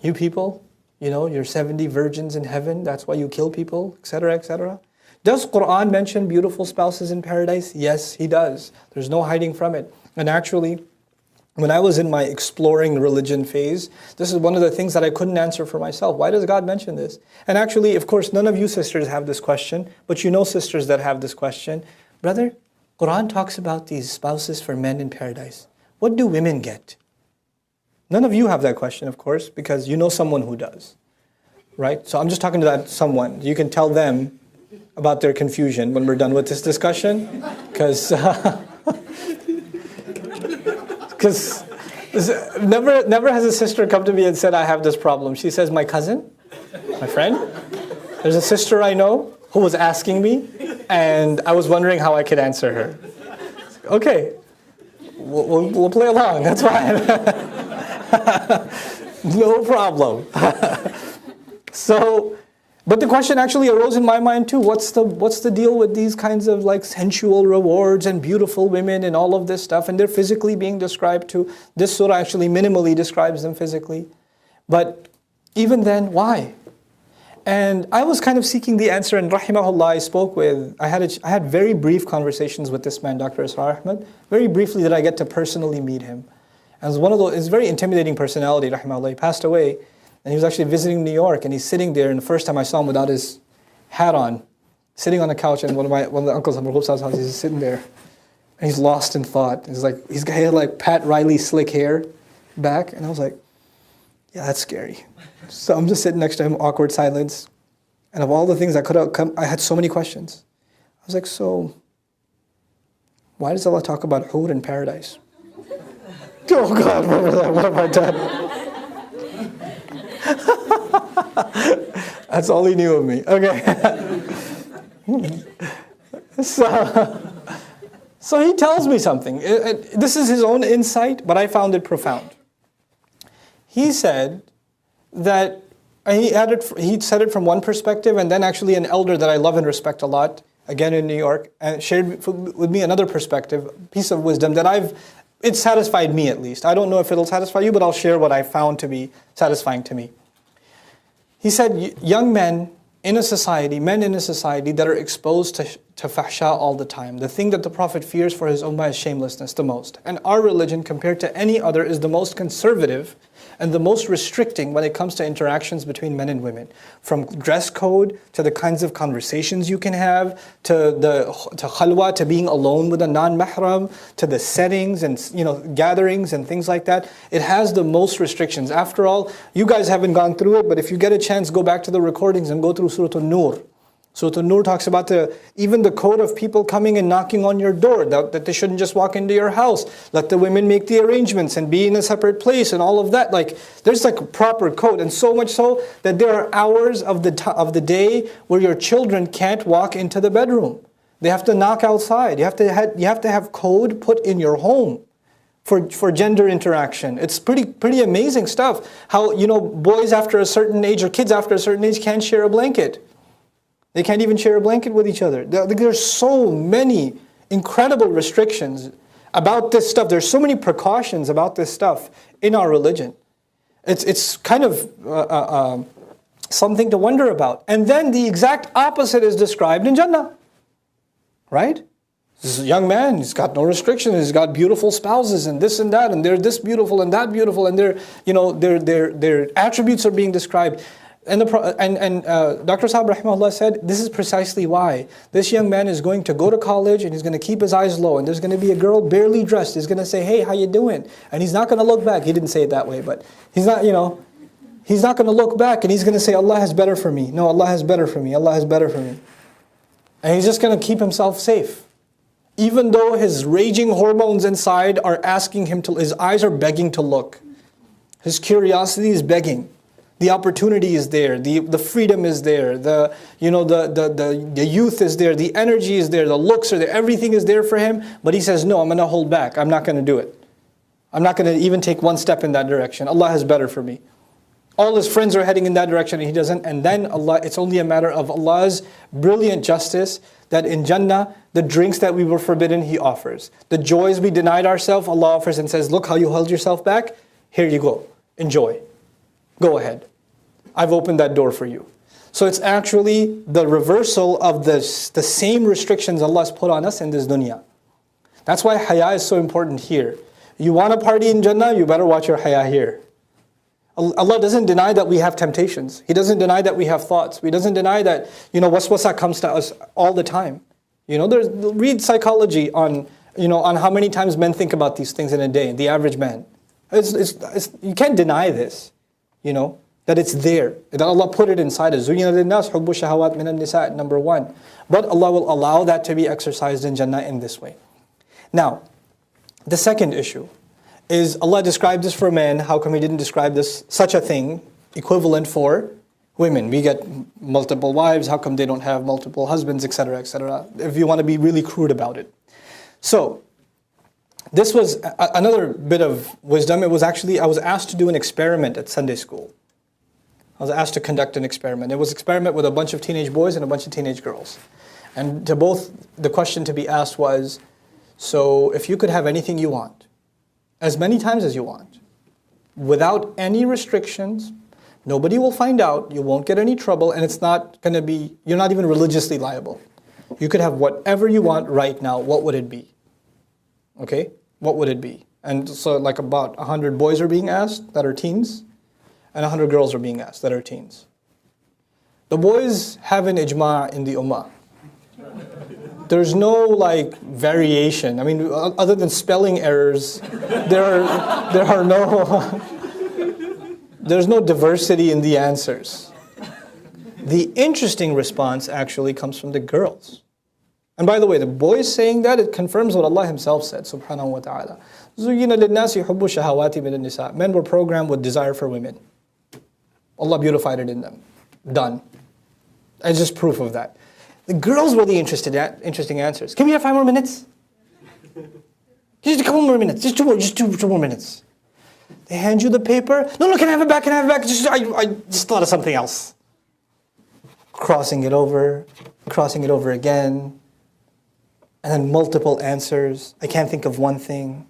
You people, you're 70 virgins in heaven, that's why you kill people, etc., etc. Does Quran mention beautiful spouses in paradise? Yes, He does. There's no hiding from it. And actually, when I was in my exploring religion phase, this is one of the things that I couldn't answer for myself. Why does God mention this? And actually, of course, none of you sisters have this question, but you know sisters that have this question. Brother, Quran talks about these spouses for men in paradise. What do women get? None of you have that question, of course, because you know someone who does. Right? So I'm just talking to that someone. You can tell them about their confusion when we're done with this discussion. Because never has a sister come to me and said, I have this problem. She says, my cousin, my friend, there's a sister I know who was asking me, and I was wondering how I could answer her. Okay, we'll play along, that's fine. No problem. But the question actually arose in my mind too. What's the deal with these kinds of like sensual rewards and beautiful women and all of this stuff? And they're physically being described too. This surah actually minimally describes them physically. But even then, why? And I was kind of seeking the answer, and rahimahullah, I had very brief conversations with this man, Dr. Israr Ahmed. Very briefly did I get to personally meet him. And it's a very intimidating personality, rahimahullah. He passed away. And he was actually visiting New York, and he's sitting there, and the first time I saw him without his hat on, sitting on a couch, and one of the uncles at Marhub's house, he's sitting there, and he's lost in thought. He had like Pat Riley slick hair back, and I was like, yeah, that's scary. So I'm just sitting next to him, awkward silence, and of all the things that could have come, I had so many questions. I was like, so, why does Allah talk about Hur in paradise? Oh God, what have I done? That's all he knew of me. Okay. So he tells me something. This is his own insight, but I found it profound. He said that he said it from one perspective, and then actually an elder that I love and respect a lot, again in New York, and shared with me another perspective, piece of wisdom that it's satisfied me at least. I don't know if it'll satisfy you, but I'll share what I found to be satisfying to me. He said, young men in a society that are exposed to fahsha all the time, the thing that the Prophet fears for his ummah is shamelessness the most. And our religion, compared to any other, is the most conservative and the most restricting when it comes to interactions between men and women. From dress code, to the kinds of conversations you can have, to khalwa, to being alone with a non-mahram, to the settings and gatherings and things like that. It has the most restrictions. After all, you guys haven't gone through it, but if you get a chance, go back to the recordings and go through Surah An-Nur. Surah An-Nur talks about even the code of people coming and knocking on your door, that they shouldn't just walk into your house. Let the women make the arrangements and be in a separate place and all of that. There's a proper code, and so much so that there are hours of the day where your children can't walk into the bedroom. They have to knock outside. You have to have code put in your home for gender interaction. It's pretty amazing stuff. How boys after a certain age or kids after a certain age can't share a blanket. They can't even share a blanket with each other. There's so many incredible restrictions about this stuff. There's so many precautions about this stuff in our religion. It's kind of something to wonder about. And then the exact opposite is described in Jannah. Right? This is a young man, he's got no restrictions, he's got beautiful spouses and this and that, and they're this beautiful and that beautiful, and their attributes are being described. And Dr. Sahab rahimahullah said, this is precisely why. This young man is going to go to college and he's going to keep his eyes low, and there's going to be a girl barely dressed. He's going to say, hey, how you doing? And he's not going to look back. He didn't say it that way, but he's not going to look back, and he's going to say, Allah has better for me. No, Allah has better for me. Allah has better for me. And he's just going to keep himself safe. Even though his raging hormones inside are asking him to, his eyes are begging to look. His curiosity is begging. The opportunity is there, the freedom is there, the youth is there, the energy is there, the looks are there, everything is there for him. But he says, no, I'm going to hold back. I'm not going to do it. I'm not going to even take one step in that direction. Allah has better for me. All his friends are heading in that direction and he doesn't. And then it's only a matter of Allah's brilliant justice that in Jannah, the drinks that we were forbidden, He offers. The joys we denied ourselves, Allah offers and says, look how you held yourself back. Here you go. Enjoy. Go ahead. I've opened that door for you. So it's actually the reversal of the same restrictions Allah has put on us in this dunya. That's why haya is so important here. You want to party in Jannah, you better watch your haya here. Allah doesn't deny that we have temptations. He doesn't deny that we have thoughts. He doesn't deny that, waswasa comes to us all the time. Read psychology on how many times men think about these things in a day, the average man. You can't deny this, that it's there, that Allah put it inside us. زُيِّنَ لِلنَّاسِ حُبُّ الشَّهَوَاتِ مِنَ النِّسَاءِ, number one. But Allah will allow that to be exercised in Jannah in this way. Now, the second issue is Allah described this for men. How come He didn't describe such a thing equivalent for women? We get multiple wives. How come they don't have multiple husbands, etc., etc.? If you want to be really crude about it. So, this was another bit of wisdom. It was actually, I was asked to do an experiment at Sunday school. I was asked to conduct an experiment. It was an experiment with a bunch of teenage boys and a bunch of teenage girls. And to both, the question to be asked was, so if you could have anything you want, as many times as you want, without any restrictions, nobody will find out, you won't get any trouble, and it's not going to be, you're not even religiously liable. You could have whatever you want right now, what would it be? Okay? What would it be? And so like about 100 boys are being asked that are teens, and 100 girls are being asked that are teens. The boys have an ijma' in the ummah. There's no variation. I mean, other than spelling errors, there's no diversity in the answers. The interesting response actually comes from the girls. And by the way, the boys saying that, it confirms what Allah Himself said, subhanahu wa ta'ala. زُيِّنَ لِلنَّاسِ حُبُّ الشَّهَوَاتِ مِنَ النِّسَاءِ. Men were programmed with desire for women. Allah beautified it in them. Done. It's just proof of that. The girls were the interesting answers. Can we have 5 more minutes? Just a couple more minutes. Just two more minutes. They hand you the paper. No, can I have it back? Can I have it back? I just thought of something else. Crossing it over again. And then multiple answers. I can't think of one thing.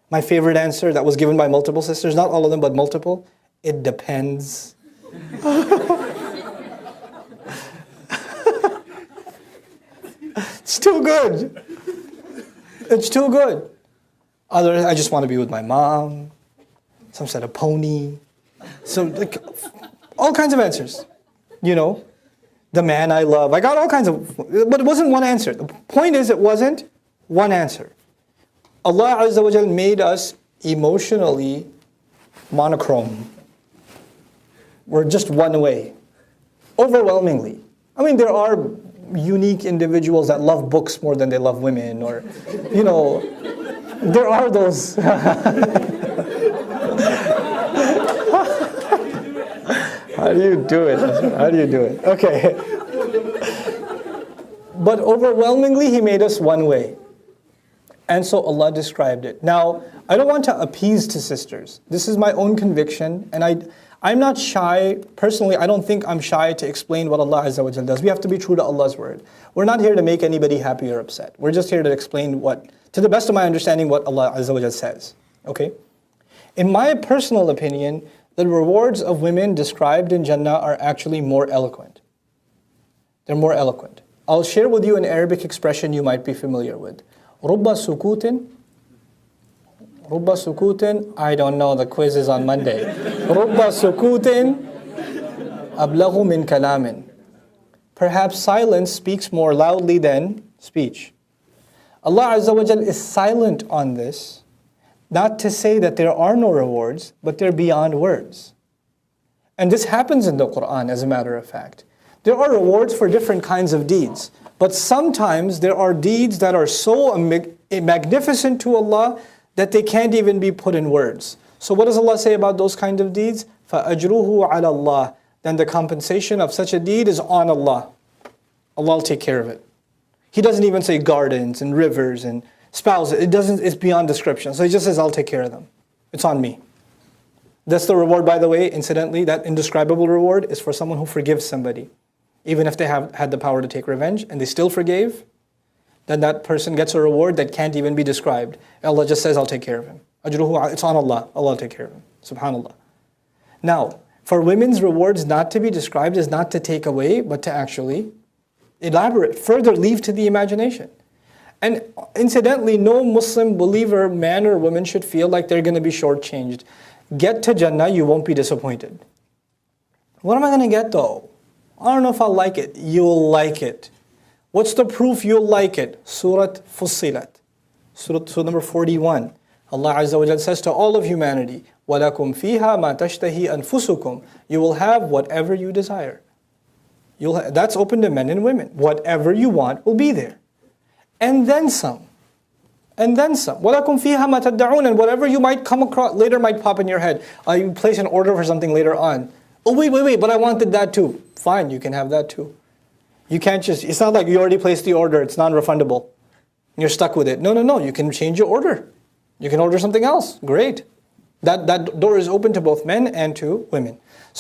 My favorite answer that was given by multiple sisters, not all of them, but multiple. It depends. It's too good. It's too good. Others, I just want to be with my mom. Some said a pony. So all kinds of answers. The man I love. I got all kinds of, but it wasn't one answer. The point is, it wasn't one answer. Allah Azza wa Jal made us emotionally monochrome. We're just one way. Overwhelmingly. I mean, there are unique individuals that love books more than they love women, or, there are those. How do you do it? Okay. But overwhelmingly, He made us one way. And so Allah described it. Now, I don't want to appease to sisters. This is my own conviction, and I'm not shy. Personally, I don't think I'm shy to explain what Allah Azza wa Jal does. We have to be true to Allah's word. We're not here to make anybody happy or upset. We're just here to explain to the best of my understanding, what Allah Azza wa Jal says. Okay? In my personal opinion, the rewards of women described in Jannah are actually more eloquent. They're more eloquent. I'll share with you an Arabic expression you might be familiar with. رُبَّ سُكُوتٍ. I don't know, the quiz is on Monday. رُبَّ سُكُوتٍ أَبْلَغُ مِنْ كَلَامٍ. Perhaps silence speaks more loudly than speech. Allah Azza wa Jal is silent on this, not to say that there are no rewards, but they're beyond words. And this happens in the Quran, as a matter of fact. There are rewards for different kinds of deeds, but sometimes there are deeds that are so magnificent to Allah that they can't even be put in words. So what does Allah say about those kind of deeds? فَأَجْرُهُ عَلَى اللَّهِ. Then the compensation of such a deed is on Allah. Allah will take care of it. He doesn't even say gardens and rivers and spouses. It's beyond description. So He just says, I'll take care of them. It's on me. That's the reward, by the way, incidentally, that indescribable reward is for someone who forgives somebody. Even if they have had the power to take revenge and they still forgave, then that person gets a reward that can't even be described. Allah just says, I'll take care of him. Ajruhu, it's on Allah. Allah will take care of him. Subhanallah. Now, For women's rewards not to be described is not to take away, but to actually elaborate, further leave to the imagination. And incidentally, no Muslim believer, man or woman, should feel like they're going to be shortchanged. Get to Jannah, you won't be disappointed. What am I going to get though? I don't know if I'll like it. You'll like it. What's the proof you'll like it? Surah Fussilat. Surah number 41. Allah Azza wa Jalla says to all of humanity, وَلَكُمْ فِيهَا مَا تَشْتَهِي أَنفُسُكُمْ. You will have whatever you desire. That's open to men and women. Whatever you want will be there. And then some. And then some. وَلَكُمْ فِيهَا مَا تَدَّعُونَ. And whatever you might come across, later might pop in your head. You place an order for something later on. Oh wait, but I wanted that too. Fine, you can have that too. You can't just, it's not like you already placed the order, it's non-refundable. You're stuck with it. No, you can change your order. You can order something else. Great. That door is open to both men and to women.